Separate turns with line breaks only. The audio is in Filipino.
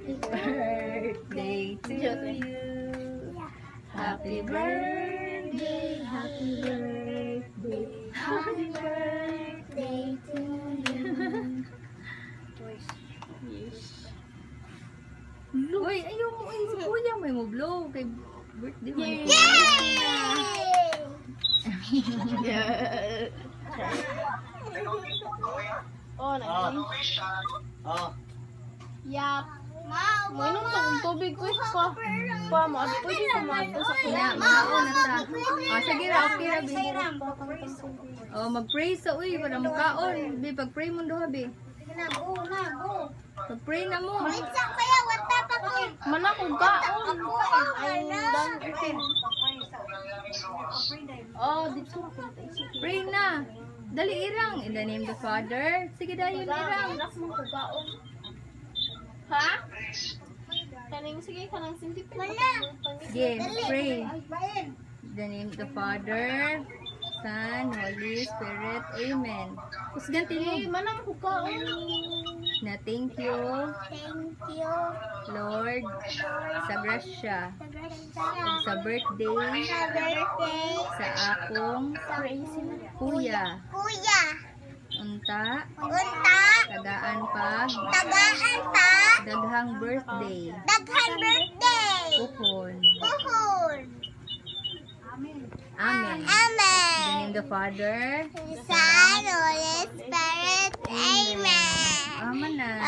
Birthday to you. Happy birthday, happy birthday, happy birthday to you. Uy, ayaw mo, ay, si Kuya may mo blow kay birthday mo.
Yay! Oh, naging.
Oh.
Yak. Mainom sa kong tubig ko pa. Pa, pwede ko maadto sa
Kaya,
kuya.
mao na ta. O, sige ra, okay ra, Bi. O, mag-pray sa, uy, para makaon. Bi, pag-pray mo doha, Bi. Pag-pray na mo.
Mana ko gaon. Ay, dan itin. Oh, dito ko.
Pray na. Dali irang. In the name of the Father. Sige dayon irang.
Anak mo ko gaon. Ha? Kaning sige kanang sintipin.
Sige, pray. In the name of the Father, Son, Holy Spirit. Amen. Tapos ganti
Eh,
mo.
mana ko gaon.
Na thank you, Lord, sa grasya. Ug sa birthday sa akong kuya. Unta, tagaan pag daghang birthday. Ukon. Amen. In the name of the Father, Amen na.